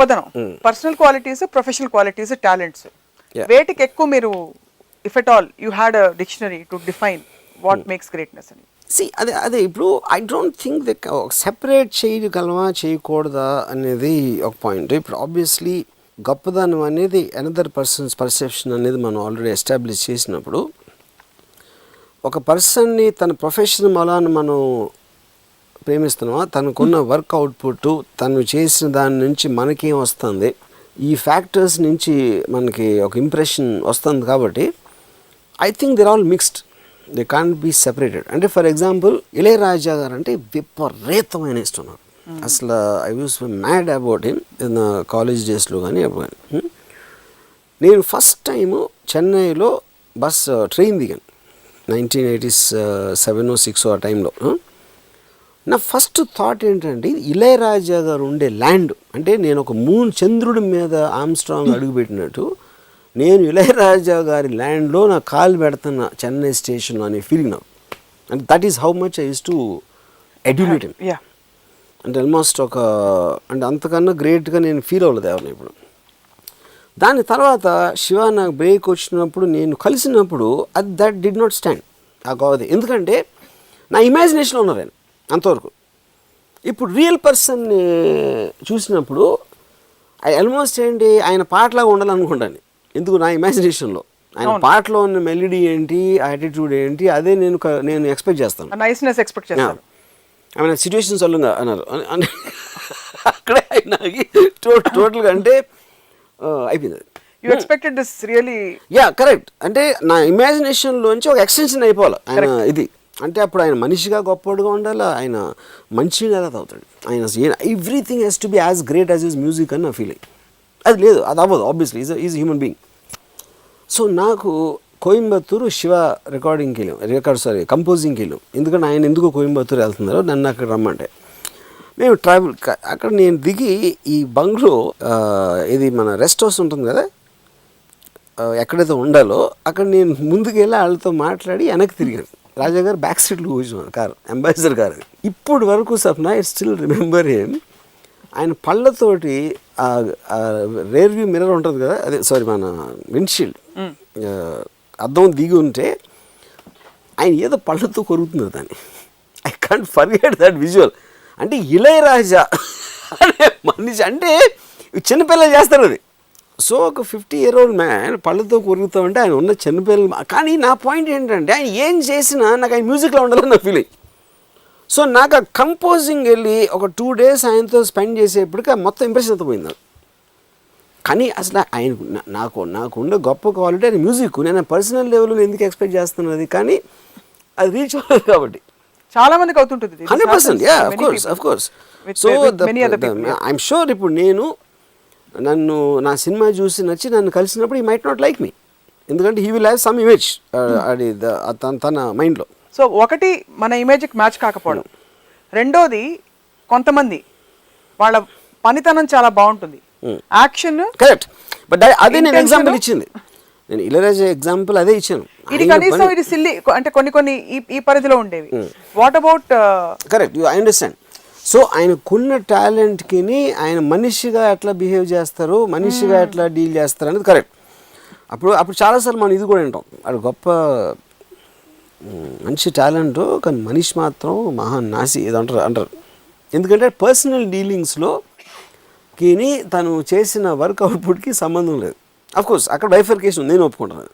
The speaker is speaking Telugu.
పదనం personal qualities, professional qualities, talents, వేటికి ఎక్కువ మీరు if at all you had a dictionary to define what makes greatness అని? అదే ఇప్పుడు ఐ డోంట్ థింక్ సెపరేట్ చేయగలమా చేయకూడదా అనేది ఒక పాయింట్. ఇప్పుడు ఆబ్వియస్లీ గొప్పదనం అనేది అనదర్ పర్సన్స్ పర్సెప్షన్ అనేది మనం ఆల్రెడీ ఎస్టాబ్లిష్ చేసినప్పుడు ఒక పర్సన్ని తన ప్రొఫెషన్ మూలాన మనం ప్రేమిస్తున్నామా, తనకున్న వర్క్ అవుట్పుట్, తను చేసిన దాని నుంచి మనకేం వస్తుంది, ఈ ఫ్యాక్టర్స్ నుంచి మనకి ఒక ఇంప్రెషన్ వస్తుంది. కాబట్టి I think they're all mixed, they can't be separated. అంటే ఫర్ ఎగ్జాంపుల్ ఇళయరాజా గారు అంటే విపరీతమైన ఇష్టం నాకు. అసలు I was mad about him in college డేస్లో కానీ ఎప్పుడు కానీ. నేను ఫస్ట్ టైము చెన్నైలో ట్రైన్ దిగాను 1987 or 6 ఆ టైంలో. నా ఫస్ట్ థాట్ ఏంటంటే ఇళయరాజా గారు ఉండే ల్యాండ్ అంటే నేను ఒక చంద్రుడి మీద ఆమ్స్ట్రాంగ్ అడుగుపెట్టినట్టు నేను ఇళయరాజా గారి ల్యాండ్లో నా కాలు పెడుతున్న చెన్నై స్టేషన్లో అనే ఫీలింగ్ నాకు. అంటే that is how much I use to adulate him. అంటే ఆల్మోస్ట్ అంటే అంతకన్నా గ్రేట్గా నేను ఫీల్ అవ్వలేదు ఎవరిని ఇప్పుడు. దాని తర్వాత శివ నాకు బ్రేక్ వచ్చినప్పుడు నేను కలిసినప్పుడు దట్ డిడ్ నాట్ స్టాండ్ ఆ గోవది. ఎందుకంటే నా ఇమాజినేషన్లో ఉన్నారు ఆయన అంతవరకు. ఇప్పుడు రియల్ పర్సన్ని చూసినప్పుడు ఆల్మోస్ట్ ఏంటి ఆయన పాటలాగా ఉండాలనుకుంటాను. ఎందుకు నా ఇమాజినేషన్లో ఆయన పాటలో ఉన్న మెలోడీ ఏంటి, యాటిట్యూడ్ ఏంటి, అదే నేను ఎక్స్పెక్ట్ చేస్తాను. నైస్నెస్ ఎక్స్పెక్ట్ చేస్తాను. ఆమె సిచ్యువేషన్ సొల్లుగా అన్నారు అక్కడే ఆయన టోటల్గా అంటే అయిపోయింది. You expected this really? Yeah correct. అంటే నా ఇమాజినేషన్లోంచి ఒక ఎక్స్టెన్షన్ అయిపోవాలి ఆయన ఇది. అంటే అప్పుడు ఆయన మనిషిగా గొప్పగా ఉండాలి, ఆయన మంచిగా అవుతాడు. ఆయన everything has to be as great as his music అని నా ఫీలింగ్. అది లేదు, అది అవ్వదు. Obviously is human being. So నాకు కోయంబత్తూరు శివ కంపోజింగ్కి వెళ్ళాం. ఎందుకంటే ఆయన ఎందుకు కోయంబత్తూరు వెళ్తున్నారో నన్ను అక్కడ రమ్మంటే మేము ట్రావెల్ అక్కడ నేను దిగి ఈ బంగ్లో ఇది మన రెస్ట్ హౌస్ ఉంటుంది కదా ఎక్కడైతే ఉండాలో అక్కడ నేను ముందుకు వెళ్ళి వాళ్ళతో మాట్లాడి వెనక్కి తిరిగాను. రాజా గారు బ్యాక్ సీట్లో కూర్చున్నారు, కారు అంబాసిడర్ కారు. ఇప్పుడు వరకు Sapna I still remember him. ఆయన పళ్ళతోటి రేర్ వ్యూ మిర్రర్ ఉంటుంది కదా, అదే సారీ మన విండ్షీల్డ్ అద్దం దిగి ఉంటే ఆయన ఏదో పళ్ళతో కొరుకుతున్నారు దాన్ని. I can't forget that visual. అంటే ఇళయరాజా అనే మనిషి అంటే చిన్నపిల్లలు చేస్తారు అది. సో ఒక 50-year-old మ్యాన్ పళ్ళతో కొరుకుతూ ఉంటే ఆయన ఉన్న చిన్నపిల్లలు. కానీ నా పాయింట్ ఏంటంటే ఆయన ఏం చేసినా నాకు ఆయన మ్యూజిక్లో ఉండాలని నా ఫీలింగ్. సో నాకు ఆ కంపోజింగ్ వెళ్ళి ఒక 2 days ఆయనతో స్పెండ్ చేసేప్పటికి మొత్తం ఇంప్రెషన్ అంతా పోయింది. కానీ అసలు ఆయన నాకున్న గొప్ప క్వాలిటీ ఆయన మ్యూజిక్. నేను పర్సనల్ లెవెల్లో ఎందుకు ఎక్స్పెక్ట్ చేస్తున్నది, కానీ అది రీచ్ అవ్వలేదు. కాబట్టి చాలా మందికి అవుతుంటుంది 100%. Yeah of course. So I'm sure ఇప్పుడు నన్ను నా సినిమా చూసి నచ్చి నన్ను కలిసినప్పుడు హీ మైట్ నాట్ లైక్ మీ, ఎందుకంటే he will have some image అది తన మైండ్లో. సో ఒకటి మన ఇమేజ్కి మ్యాచ్ కాకపోవడం, రెండోది కొంతమంది వాళ్ళ పనితనం చాలా బాగుంటుంది, యాక్షన్ కరెక్ట్. బట్ అదే నేను ఎగ్జాంపుల్ ఇచ్చింది, నేను ఇళయరాజా ఎగ్జాంపుల్ అదే ఇచ్చాను. ఇది కనీసం ఇది సిల్లీ అంటే కొన్ని ఈ పరిధిలో ఉండేవి. What about correct, I understand. So ఆయనకున్న టాలెంట్కి ఆయన మనిషిగా ఎట్లా బిహేవ్ చేస్తారు, మనిషిగా ఎట్లా డీల్ చేస్తారు అనేది కరెక్ట్. అప్పుడు చాలాసార్లు మనం ఇది కూడా వింటాం, అది గొప్ప మంచి టాలెంట్ కానీ మనిషి మాత్రం మహానాసి ఏదో అంటారు. ఎందుకంటే పర్సనల్ డీలింగ్స్లో తను చేసిన వర్క్ అవుట్పుట్కి సంబంధం లేదు. అఫ్కోర్స్ అక్కడ బైఫర్కేషన్ నేను ఒప్పుకుంటాను.